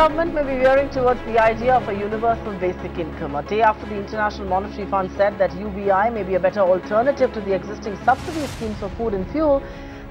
government may be veering towards the idea of a universal basic income. A day after the International Monetary Fund said that UBI may be a better alternative to the existing subsidy schemes for food and fuel,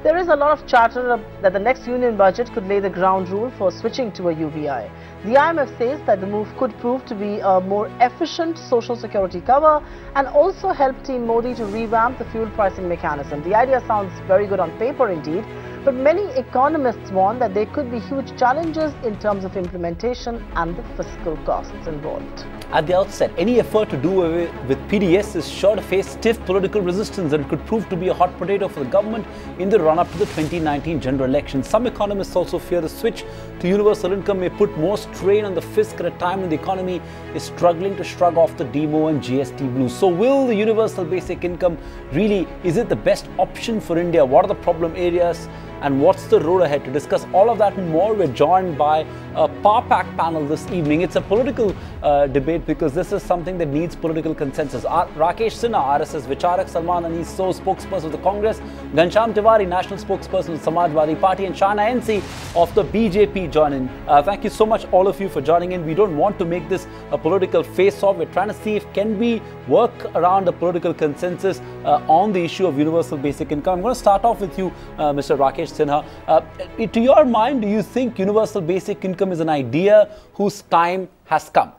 there is a lot of chatter that the next union budget could lay the ground rule for switching to a UBI. The IMF says that the move could prove to be a more efficient social security cover and also help Team Modi to revamp the fuel pricing mechanism. The idea sounds very good on paper indeed, but many economists warn that there could be huge challenges in terms of implementation and the fiscal costs involved. At the outset, any effort to do away with PDS is sure to face stiff political resistance and could prove to be a hot potato for the government in the run-up to the 2019 general election. Some economists also fear the switch to universal income may put more strain on the fisc at a time when the economy is struggling to shrug off the DMO and GST blues. So will the universal basic income really, is it the best option for India? What are the problem areas? And what's the road ahead? To discuss all of that and more, we're joined by a power-packed panel this evening. It's a political debate because this is something that needs political consensus. Rakesh Sinha, RSS Vicharak, Salman Anis So, spokesperson of the Congress, Ghanshyam Tiwari, national spokesperson of the Samajwadi Party, and Shana NC of the BJP join in. Thank you so much, all of you, for joining in. We don't want to make this a political face-off. We're trying to see if can we work around a political consensus on the issue of universal basic income. I'm going to start off with you, Mr. Rakesh Sinha. To your mind, do you think universal basic income is an idea whose time has come?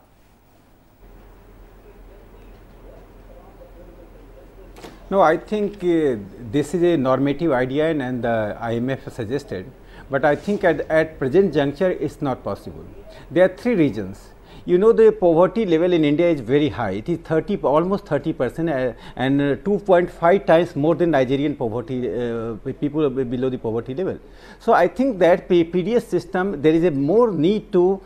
No, I think this is a normative idea and the IMF suggested, but I think at present juncture it's not possible. There are three reasons. You know, the poverty level in India is very high. It is almost 30% and 2.5 times more than Nigerian poverty, people below the poverty level. So I think that PDS system, there is a more need to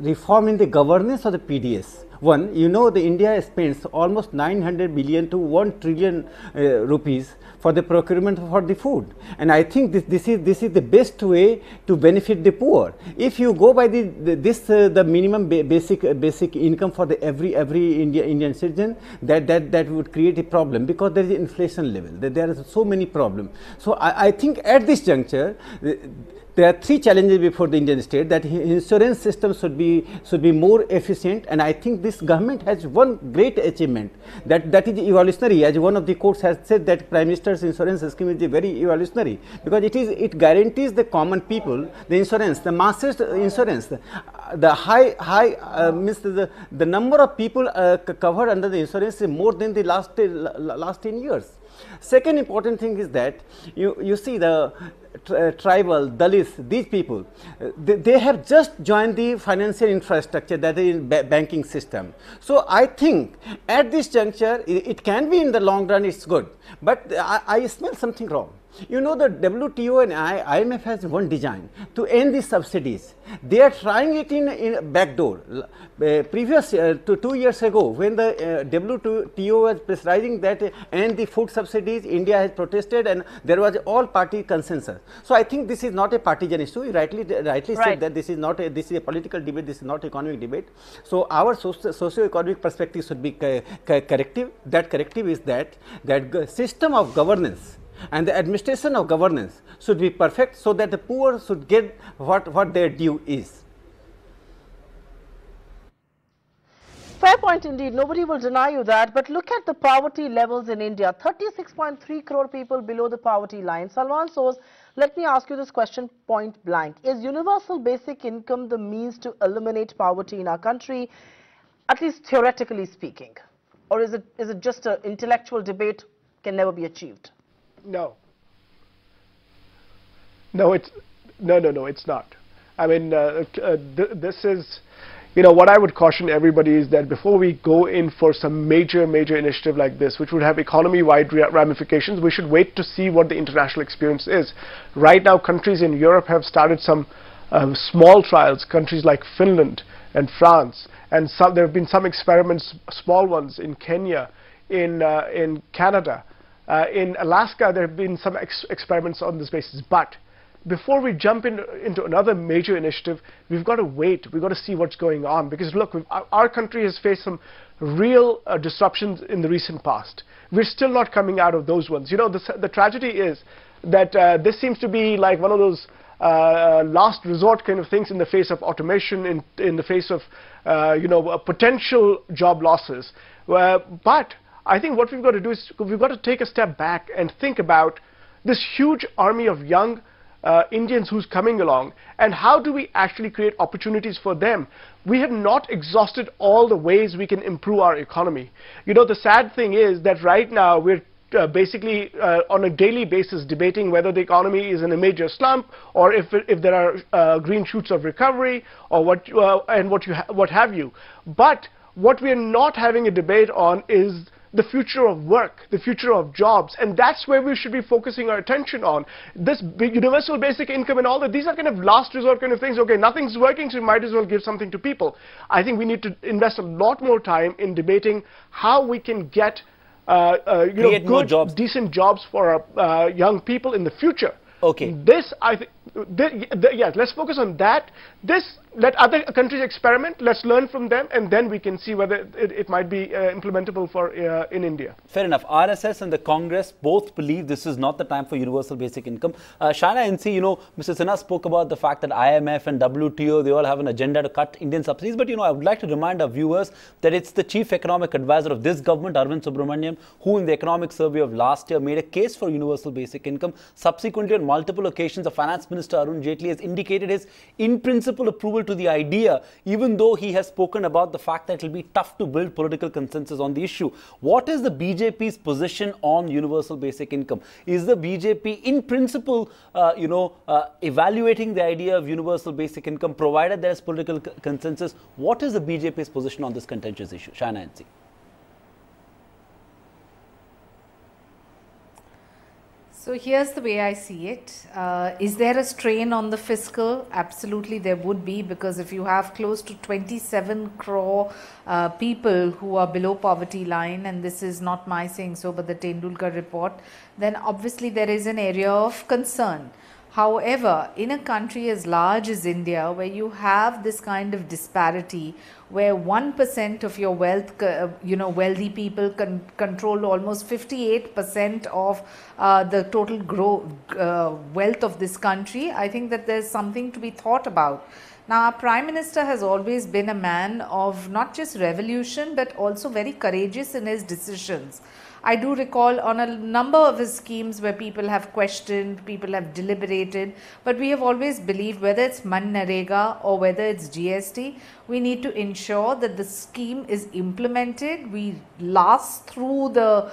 reform in the governance of the PDS. One, you know, the India spends almost 900 billion to 1 trillion rupees for the procurement for the food, and I think this is the best way to benefit the poor. If you go by the minimum basic income for the every Indian citizen, that would create a problem because there is inflation level. There are so many problems. So I think at this juncture, there are three challenges before the Indian state, that insurance system should be more efficient, and I think this government has one great achievement, that is evolutionary. As one of the courts has said, that Prime Minister's insurance scheme is very evolutionary because it guarantees the common people the insurance, the masses insurance, the means the number of people covered under the insurance is more than the last 10 years. Second important thing is that you see the tribal, Dalits, these people, they have just joined the financial infrastructure, that is banking system. So I think at this juncture, it can be in the long run, it's good, but I smell something wrong. You know, the WTO and IMF has one design to end the subsidies. They are trying it in backdoor. Previous to 2 years ago, when the WTO was prescribing that end the food subsidies, India has protested and there was all party consensus. So I think this is not a partisan issue. You rightly said that this is not this is a political debate. This is not economic debate. So our socio-economic perspective should be corrective. That corrective is that system of governance and the administration of governance should be perfect, so that the poor should get what their due is. Fair point indeed. Nobody will deny you that. But look at the poverty levels in India. 36.3 crore people below the poverty line. Salman Soz, let me ask you this question point blank. Is universal basic income the means to eliminate poverty in our country, at least theoretically speaking? Or is it just an intellectual debate, can never be achieved? No. No, it's not. I mean, this is, you know, what I would caution everybody is that before we go in for some major initiative like this, which would have economy-wide ramifications, we should wait to see what the international experience is. Right now, countries in Europe have started some small trials, countries like Finland and France, and there have been some experiments, small ones, in Kenya, in Canada. In Alaska, there have been some experiments on this basis, but before we jump into another major initiative, we've got to wait. We've got to see what's going on, because look, our country has faced some real disruptions in the recent past. We're still not coming out of those ones. You know, the tragedy is that this seems to be like one of those last resort kind of things in the face of automation, in the face of potential job losses. But I think what we've got to do is we've got to take a step back and think about this huge army of young Indians who's coming along, and how do we actually create opportunities for them? We have not exhausted all the ways we can improve our economy. The sad thing is that right now we're basically on a daily basis debating whether the economy is in a major slump, or if there are green shoots of recovery, or what have you. But what we are not having a debate on is the future of work, the future of jobs, and that's where we should be focusing our attention on. This universal basic income and all that, these are kind of last resort kind of things. Okay, nothing's working, so we might as well give something to people. I think we need to invest a lot more time in debating how we can get good, jobs, decent jobs for our young people in the future. Okay. This, I think, yes, let's focus on that. Let other countries experiment, let's learn from them, and then we can see whether it might be implementable for in India. Fair enough. RSS and the Congress both believe this is not the time for universal basic income. Shaina NC, Mr. Sinha spoke about the fact that IMF and WTO, they all have an agenda to cut Indian subsidies. But, I would like to remind our viewers that it's the chief economic advisor of this government, Arvind Subramanian, who in the economic survey of last year made a case for universal basic income. Subsequently, on multiple occasions, the Finance Minister Arun Jaitley has indicated his in-principle approval to the idea, even though he has spoken about the fact that it will be tough to build political consensus on the issue. What is the BJP's position on universal basic income? Is the BJP in principle, evaluating the idea of universal basic income, provided there is political consensus? What is the BJP's position on this contentious issue? Shaina NC. So here's the way I see it. Is there a strain on the fiscal? Absolutely there would be, because if you have close to 27 crore people who are below poverty line, and this is not my saying so but the Tendulkar report, then obviously there is an area of concern. However, in a country as large as India, where you have this kind of disparity, where 1% of your wealth, wealthy people control almost 58% of the total wealth of this country, I think that there's something to be thought about. Now, our Prime Minister has always been a man of not just revolution, but also very courageous in his decisions. I do recall on a number of his schemes where people have questioned, people have deliberated, but we have always believed, whether it's Manrega or whether it's GST, we need to ensure that the scheme is implemented, we last through the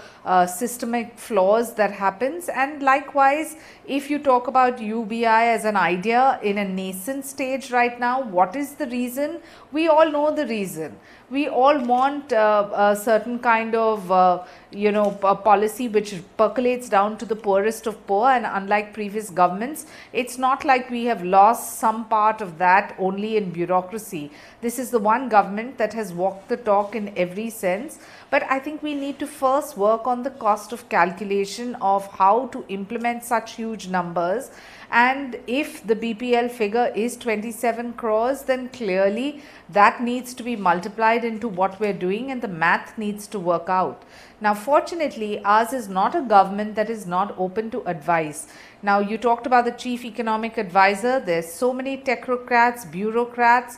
systemic flaws that happens. And likewise, if you talk about UBI as an idea in a nascent stage right now, what is the reason? We all know the reason. We all want a certain kind of, a policy which percolates down to the poorest of poor, and unlike previous governments, it's not like we have lost some part of that only in bureaucracy. This is the one government that has walked the talk in every sense. But I think we need to first work on the cost of calculation of how to implement such huge numbers. And if the BPL figure is 27 crores, then clearly that needs to be multiplied into what we're doing, and the math needs to work out. Now, fortunately, ours is not a government that is not open to advice. Now, you talked about the chief economic advisor. There's so many technocrats, bureaucrats,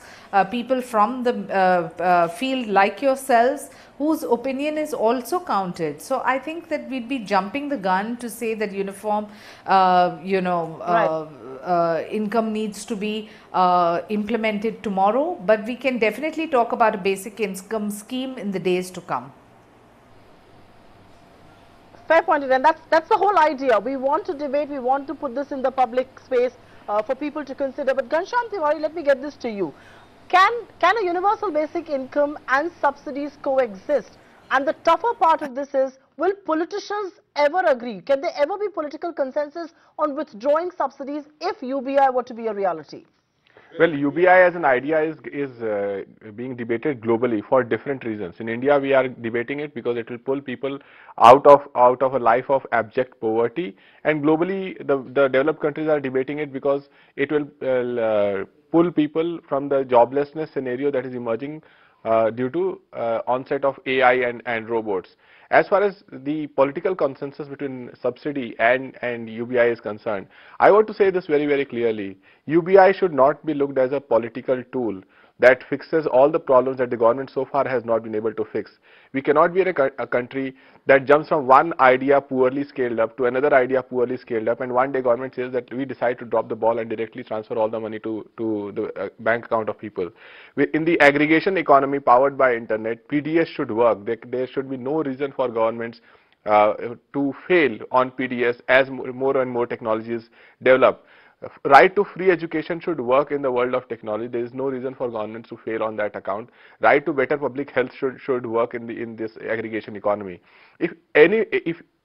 people from the field like yourselves, whose opinion is also counted. So I think that we'd be jumping the gun to say that uniform, income needs to be implemented tomorrow, but we can definitely talk about a basic income scheme in the days to come. Fair point, and that's the whole idea. We want to debate, we want to put this in the public space for people to consider. But Ghanshyam Tiwari, let me get this to you. Can a universal basic income and subsidies coexist? And the tougher part of this is, will politicians ever agree? Can there ever be political consensus on withdrawing subsidies if UBI were to be a reality? Well, UBI as an idea is being debated globally for different reasons. In India, we are debating it because it will pull people out of a life of abject poverty, and globally, the developed countries are debating it because it will pull people from the joblessness scenario that is emerging due to onset of AI and robots. As far as the political consensus between subsidy and UBI is concerned, I want to say this very, very clearly. UBI should not be looked as a political tool that fixes all the problems that the government so far has not been able to fix. We cannot be a country that jumps from one idea poorly scaled up to another idea poorly scaled up, and one day government says that we decide to drop the ball and directly transfer all the money to the bank account of people. In the aggregation economy powered by internet, PDS should work. There should be no reason for governments to fail on PDS as more and more technologies develop. Right to free education should work in the world of technology. There is no reason for governments to fail on that account. Right to better public health should work in this aggregation economy. If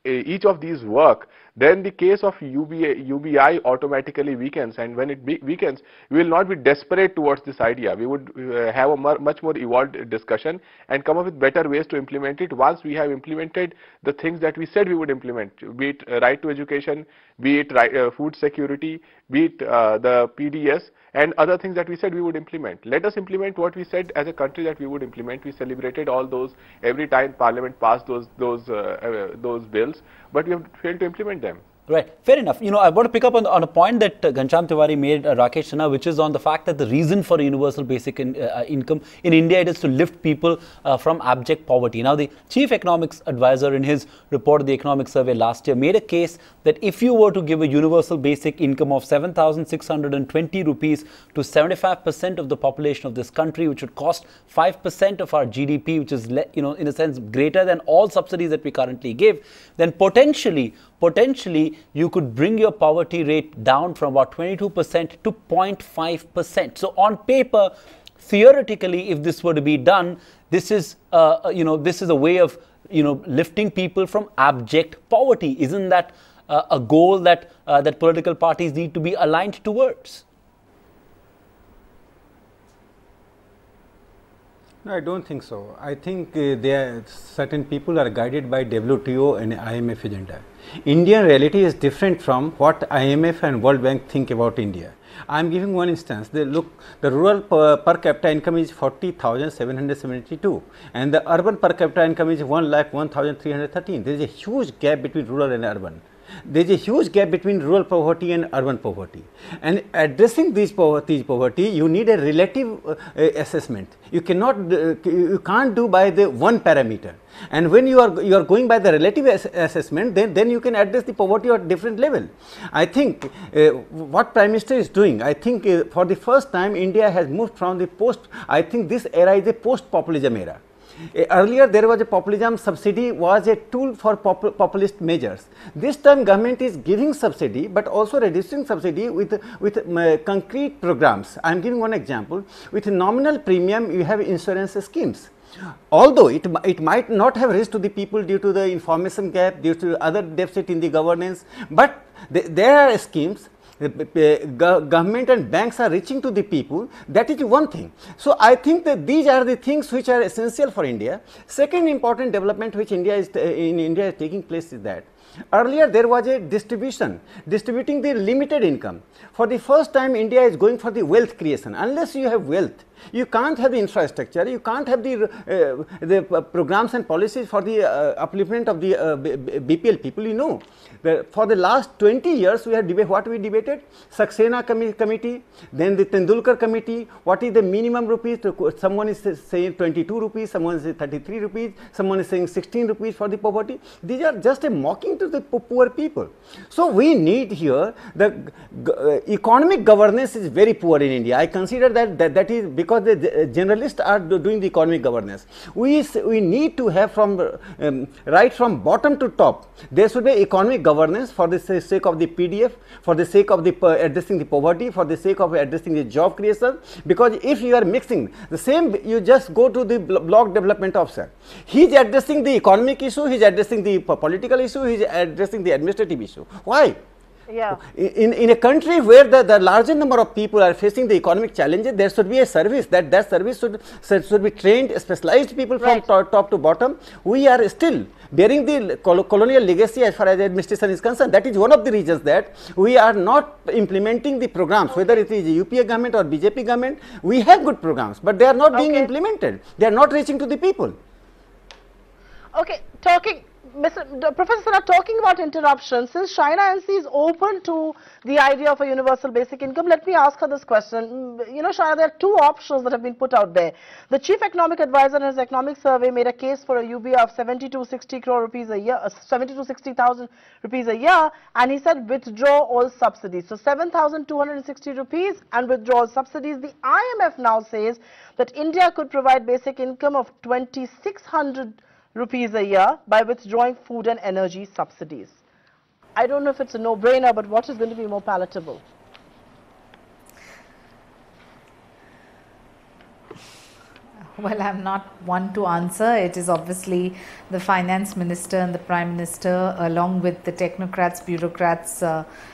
each of these work, then the case of UBI automatically weakens, and when it weakens, we will not be desperate towards this idea. We would have a much more evolved discussion and come up with better ways to implement it once we have implemented the things that we said we would implement, be it right to education, be it food security, be it the PDS, and other things that we said we would implement. Let us implement what we said as a country that we would implement. We celebrated all those every time Parliament passed those bills, but we have failed to implement them. Right, fair enough. You know, I want to pick up on a point that Ghanshyam Tiwari made, Rakesh Sinha, which is on the fact that the reason for universal basic income in India, it is to lift people from abject poverty. Now, the chief economics advisor in his report, the economic survey last year, made a case that if you were to give a universal basic income of 7,620 rupees to 75% of the population of this country, which would cost 5% of our GDP, which is, you know, in a sense greater than all subsidies that we currently give, then potentially you could bring your poverty rate down from about 22% to 0.5%. So on paper, theoretically, if this were to be done, this is this is a way of lifting people from abject poverty. Isn't that a goal that that political parties need to be aligned towards? No, I don't think so. I think certain people are guided by WTO and IMF agenda. Indian reality is different from what IMF and World Bank think about India. I am giving one instance. The rural per capita income is 40,772 and the urban per capita income is 1,01,313. There is a huge gap between rural and urban. There is a huge gap between rural poverty and urban poverty, and addressing these poverty, you need a relative assessment. You can't do by the one parameter, and when you are going by the relative assessment, then you can address the poverty at different level. I think what Prime Minister is doing, I think for the first time India has moved from the post. I think this era is a post populism era. Earlier there was a populism, subsidy was a tool for populist measures. This time government is giving subsidy but also reducing subsidy with concrete programs. I am giving one example. With nominal premium you have insurance schemes. Although it might not have reached to the people due to the information gap, due to other deficit in the governance, but there are schemes. Government and banks are reaching to the people. That is one thing. So I think that these are the things which are essential for India. Second important development which in India is taking place is that earlier there was a distributing the limited income. For the first time India is going for the wealth creation. Unless you have wealth, you can't have the infrastructure, you can't have the programs and policies for the upliftment of the BPL people. For the last 20 years we have debated Saxena committee, then the Tendulkar committee. What is the minimum rupees? Someone is saying 22 rupees, someone is saying 33 rupees, someone is saying 16 rupees for the poverty. These are just a mocking to the poor people. So we need here the economic governance is very poor in India. I consider that is because the generalists are doing the economic governance. We need to have right from bottom to top. There should be economic governance for the sake of the PDF, for the sake of addressing the poverty, for the sake of addressing the job creation. Because if you are mixing the same, you just go to the block development officer. He is addressing the economic issue, he is addressing the political issue, he is addressing the administrative issue. Why? Yeah. In a country where the larger number of people are facing the economic challenges, there should be a service that service should be trained, specialized people from top to bottom. We are still bearing the colonial legacy as far as administration is concerned. That is one of the reasons that we are not implementing the programs, whether it is UPA government or BJP government. We have good programs, but they are not being implemented. They are not reaching to the people. Okay, Professor Sinha, talking about interruption, since China NC is open to the idea of a universal basic income, let me ask her this question. You know, China, there are two options that have been put out there. The chief economic advisor in his economic survey made a case for a UBI of 70 to 60 crore rupees a year, 70 to 60,000 rupees a year, and he said withdraw all subsidies. So 7,260 rupees and withdraw all subsidies. The IMF now says that India could provide basic income of 2,600 rupees a year by withdrawing food and energy subsidies. I don't know if it's a no-brainer, but what is going to be more palatable? Well, I'm not one to answer. It is obviously the finance minister and the prime minister, along with the technocrats, bureaucrats,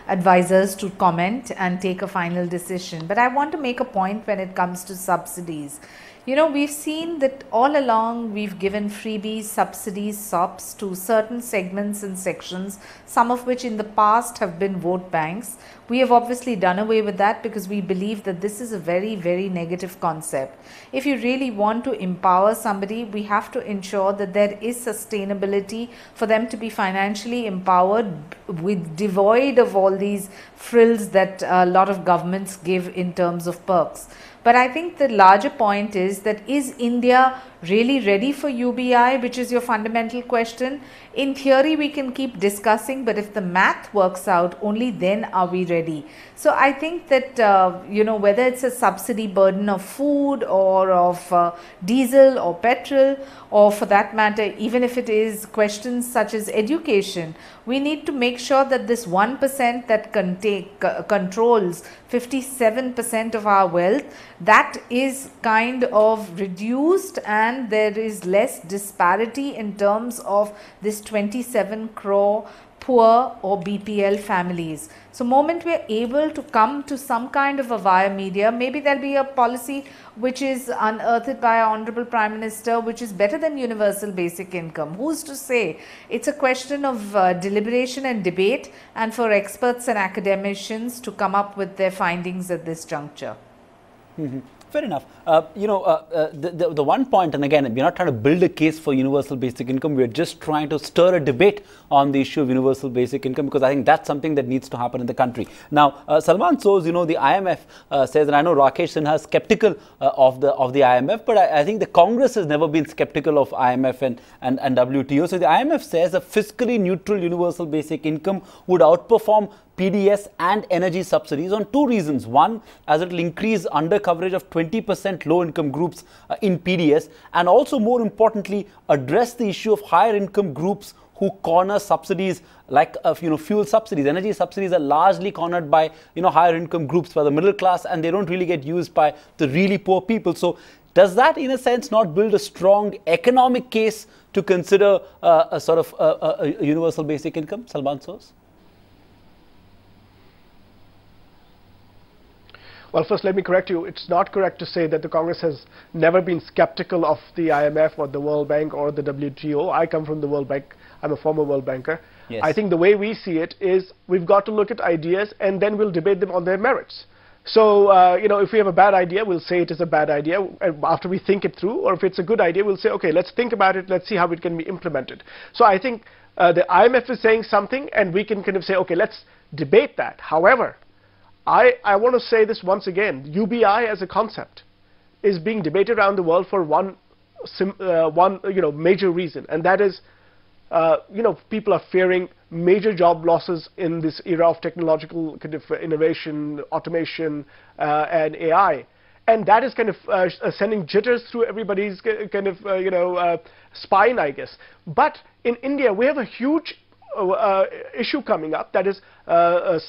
advisors, to comment and take a final decision. But I want to make a point when it comes to subsidies. You know, we've seen that all along we've given freebies, subsidies, SOPs to certain segments and sections, some of which in the past have been vote banks. We have obviously done away with that because we believe that this is a very, very negative concept. If you really want to empower somebody, we have to ensure that there is sustainability for them to be financially empowered, with devoid of all these frills that a lot of governments give in terms of perks. But I think the larger point is that, is India really ready for UBI, which is your fundamental question? In theory, we can keep discussing, but if the math works out, only then are we ready. So I think that, you know, whether it's a subsidy burden of food or of diesel or petrol, or for that matter, even if it is questions such as education, we need to make sure that this 1% that controls 57% of our wealth, that is kind of reduced, and there is less disparity in terms of this 27 crore poor or BPL families. So moment we are able to come to some kind of a via media, maybe there'll be a policy which is unearthed by our Honorable Prime Minister, which is better than universal basic income. Who's to say? It's a question of deliberation and debate, and for experts and academicians to come up with their findings at this juncture. Fair enough. You know, the one point, and again, we're not trying to build a case for universal basic income. We're just trying to stir a debate on the issue of universal basic income, because I think that's something that needs to happen in the country. Now, Salman Soz, you know, the IMF says, and I know Rakesh Sinha is skeptical of the IMF, but I think the Congress has never been skeptical of IMF and WTO. So the IMF says a fiscally neutral universal basic income would outperform PDS and energy subsidies on two reasons. One, as it will increase under coverage of 20% low income groups in PDS, and also more importantly address the issue of higher income groups who corner subsidies like you know, fuel subsidies. Energy subsidies are largely cornered by, you know, higher income groups, by the middle class, and they don't really get used by the really poor people. So does that in a sense not build a strong economic case to consider a sort of a universal basic income? Salman Soz? Well, first let me correct you. It's not correct to say that the Congress has never been skeptical of the IMF or the World Bank or the WTO. I come from the World Bank. I'm a former World Banker. Yes. I think the way we see it is we've got to look at ideas and then we'll debate them on their merits. So, you know, if we have a bad idea, we'll say it is a bad idea after we think it through. Or if it's a good idea, we'll say, okay, let's think about it. Let's see how it can be implemented. So I think the IMF is saying something and we can kind of say, okay, let's debate that. However, I want to say this once again, UBI as a concept is being debated around the world for one major reason, and that is, you know, people are fearing major job losses in this era of technological kind of innovation, automation, and AI. And that is kind of sending jitters through everybody's kind of, spine, I guess. But in India, we have a huge issue coming up, that is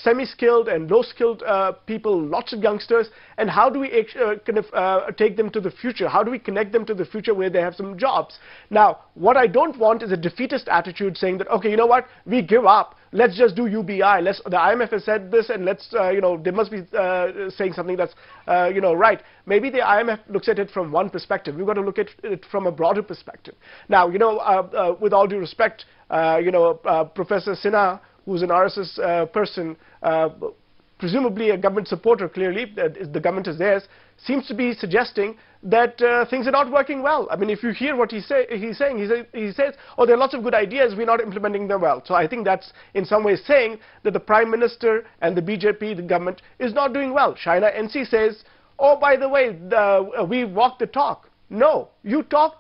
semi-skilled and low-skilled people, lots of youngsters, and how do we kind of take them to the future? How do we connect them to the future where they have some jobs? Now, what I don't want is a defeatist attitude saying that, okay, you know what, we give up, let's just do UBI. The IMF has said this, and let's, they must be saying something that's, right. Maybe the IMF looks at it from one perspective. We've got to look at it from a broader perspective. Now, with all due respect, Professor Sinha, who's an RSS person, presumably a government supporter, clearly, the government is theirs, seems to be suggesting that things are not working well. I mean, if you hear what he's saying, he says, oh, there are lots of good ideas, we're not implementing them well. So I think that's in some ways saying that the Prime Minister and the BJP, the government, is not doing well. Shaina NC says, oh, by the way, we walk the talk. No, you talk.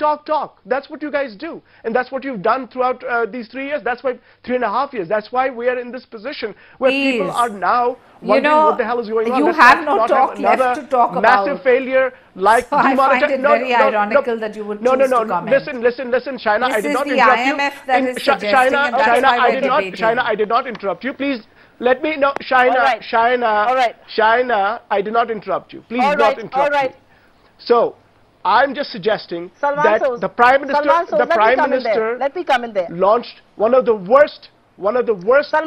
That's what you guys do. And that's what you've done throughout these 3 years. That's why 3.5 years. That's why we are in this position where people are now wondering what the hell is going on. You have no talk left to talk about. Massive failure like so I find it very ironical that you would choose to comment. Listen, Shaina, I did not interrupt you. This is the IMF that is suggesting, and that's why we're debating. Shaina, I did not interrupt you. Please let me know. Shaina, I did not interrupt you. Please do not interrupt me. So, I'm just suggesting that the Prime Minister, let me come in there. Launched one of the worst disastrous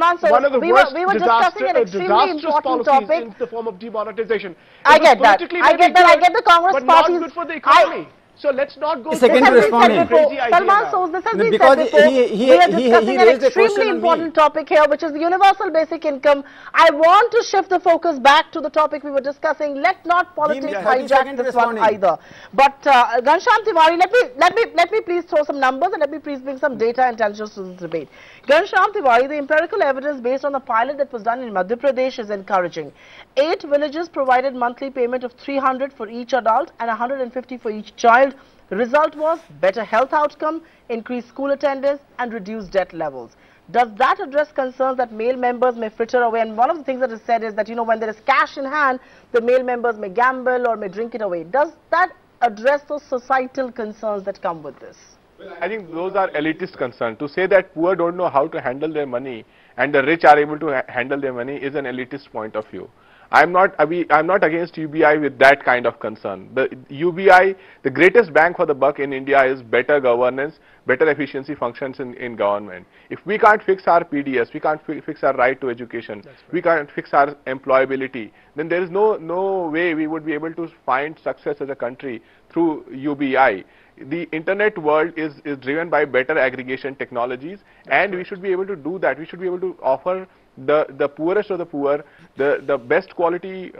policies in the form of demonetization. I get that. I get the Congress but parties. Not good for the economy. So let's not go. Second to respond him. Salman Soz, this has been said before. We are discussing an extremely important topic here, which is the universal basic income. I want to shift the focus back to the topic we were discussing. Let not politics hijack this one either. But Ghanshyam Tiwari, let me please throw some numbers and let me please bring some data intelligence to this debate. Ghanshyam Tiwari, the empirical evidence based on the pilot that was done in Madhya Pradesh is encouraging. 8 villages provided monthly payment of 300 for each adult and 150 for each child. The result was better health outcome, increased school attendance and reduced debt levels. Does that address concerns that male members may fritter away? And one of the things that is said is that, when there is cash in hand, the male members may gamble or may drink it away. Does that address those societal concerns that come with this? Well, I think those are elitist concerns. To say that poor don't know how to handle their money and the rich are able to handle their money is an elitist point of view. I'm not against UBI with that kind of concern. The UBI, the greatest bang for the buck in India is better governance, better efficiency functions in government. If we can't fix our PDS, we can't fix our right to education, we can't fix our employability, then there is no way we would be able to find success as a country through UBI. The internet world is driven by better aggregation technologies, and we should be able to do that. We should be able to offer the poorest of the poor the best quality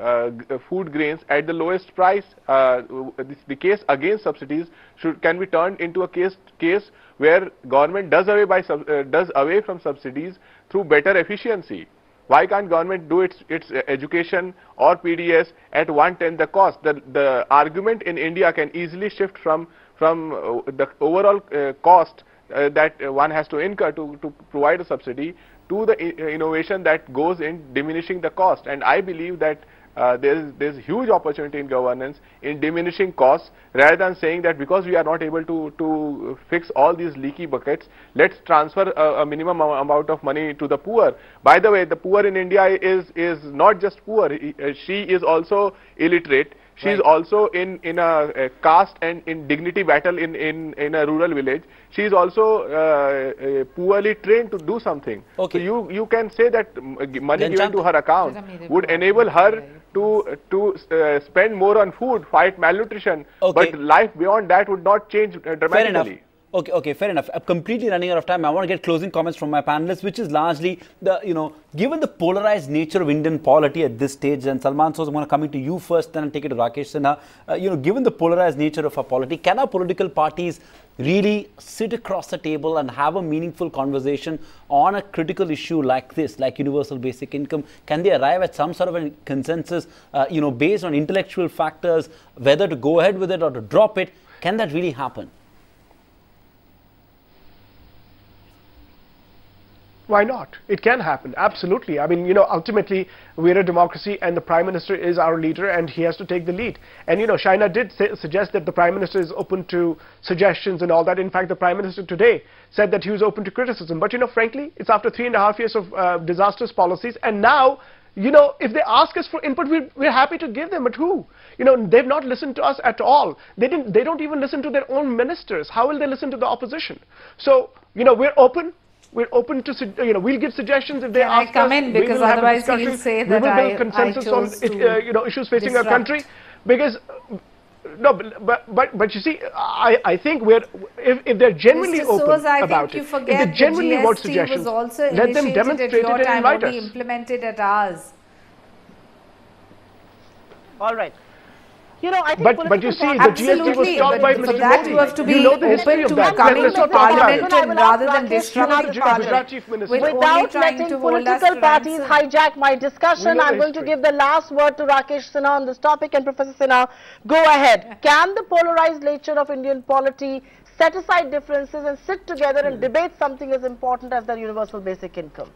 food grains at the lowest price. The case against subsidies can be turned into a case where government does away from subsidies through better efficiency. Why can't government do its education or PDS at 1/10 the cost? The argument in India can easily shift from the overall cost that one has to incur to provide a subsidy to the innovation that goes in diminishing the cost. And I believe that there's huge opportunity in governance in diminishing costs, rather than saying that because we are not able to fix all these leaky buckets, let's transfer a minimum amount of money to the poor. By the way, the poor in India is not just poor. She is also illiterate. She is also in a caste and in dignity battle in a rural village. She is also poorly trained to do something. Okay. So you can say that money given to her account would enable her to spend more on food, fight malnutrition, but life beyond that would not change dramatically. Fair enough. Okay, fair enough. I'm completely running out of time. I want to get closing comments from my panelists, which is largely given the polarized nature of Indian polity at this stage, and Salman Soz, I'm going to come to you first, then I'll take it to Rakesh Sinha. Given the polarized nature of our polity, can our political parties really sit across the table and have a meaningful conversation on a critical issue like this, like universal basic income? Can they arrive at some sort of a consensus, based on intellectual factors, whether to go ahead with it or to drop it? Can that really happen? Why not? It can happen, absolutely. I mean, ultimately, we're a democracy and the Prime Minister is our leader and he has to take the lead. And, Shaina did suggest that the Prime Minister is open to suggestions and all that. In fact, the Prime Minister today said that he was open to criticism. But, frankly, it's after 3.5 years of disastrous policies. And now, if they ask us for input, we're happy to give them. But who? They've not listened to us at all. They don't even listen to their own ministers. How will they listen to the opposition? So, we're open. We're open to, we'll give suggestions if they Can I ask come us. in? Because otherwise he'll say that we will build consensus on issues facing our country. Because no, but you see, I think if they're genuinely open about it, if they genuinely want suggestions, let them demonstrate it and invite us. Implemented at ours. All right. I think but you see, the GST was stopped by Mr. Modi. That you have to be open to coming to Parliament rather than disrupting the Parliament. Without letting political parties hijack my discussion, I'm going to give the last word to Rakesh Sinha on this topic. And Professor Sinha, go ahead. Can the polarized nature of Indian polity set aside differences and sit together and debate something as important as the universal basic income?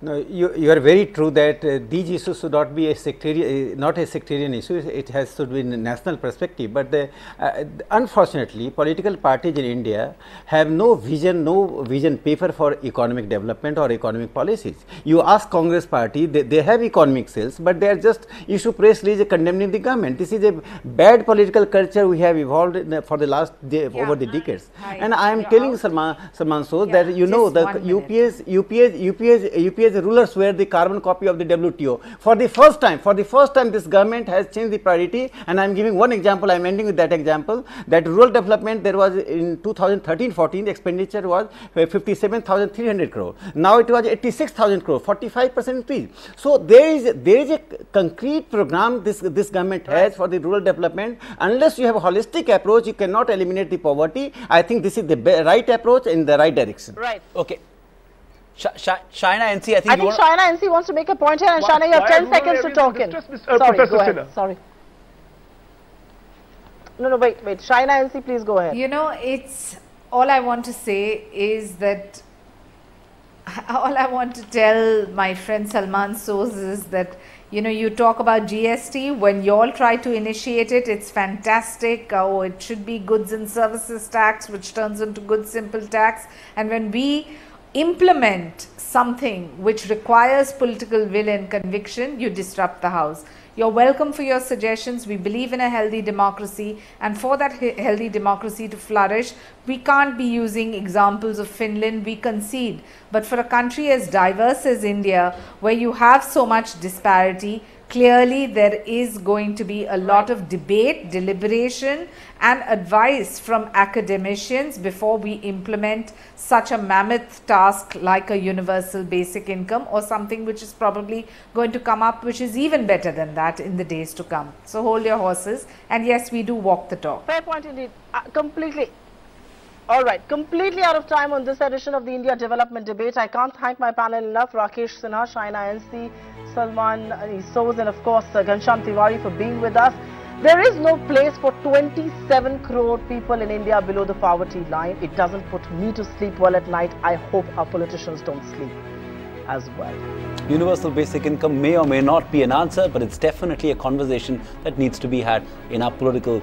No, you are very true that these issues should not be a sectarian issue. It has to be in a national perspective. But unfortunately, political parties in India have no vision paper for economic development or economic policies. You ask Congress party, they have economic cells, but they are just issue press release condemning the government. This is a bad political culture we have evolved for the last over the decades. And I am telling Salman Sood that the UPS rulers were the carbon copy of the WTO. For the first time this government has changed the priority, and I am giving one example. I am ending with that example, that rural development, there was in 2013-14 the expenditure was 57,300 crore. Now it was 86,000 crore, 45% increase. So there is a concrete program this government has for the rural development. Unless you have a holistic approach, you cannot eliminate the poverty. I think this is the right approach in the right direction. Right. Okay. Shaina NC, I think Shaina NC wants to make a point here, and Shaina, you have 10 seconds to talk in. Sorry, go ahead. Sorry. No, wait. Shaina NC, please go ahead. It's all I want to say is that all I want to tell my friend Salman Sood is that you talk about GST, when you all try to initiate it, it's fantastic. Oh, it should be goods and services tax, which turns into goods simple tax. And when we implement something which requires political will and conviction, you disrupt the house. You're welcome for your suggestions. We believe in a healthy democracy, and for that healthy democracy to flourish, we can't be using examples of Finland. We concede. But for a country as diverse as India, where you have so much disparity, clearly there is going to be a lot of debate, deliberation and advice from academicians before we implement such a mammoth task like a universal basic income, or something which is probably going to come up which is even better than that in the days to come. So hold your horses, and yes, we do walk the talk. Fair point indeed. Completely. All right, completely out of time on this edition of the India Development Debate. I can't thank my panel enough, Rakesh Sinha, Shaina NC, Salman Sood, and of course Ghanshyam Tiwari for being with us. There is no place for 27 crore people in India below the poverty line. It doesn't put me to sleep well at night. I hope our politicians don't sleep as well. Universal basic income may or may not be an answer, but it's definitely a conversation that needs to be had in our political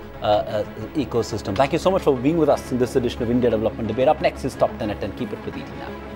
ecosystem. Thank you so much for being with us in this edition of India Development Debate. Up next is Top 10 at 10. Keep it with ET now.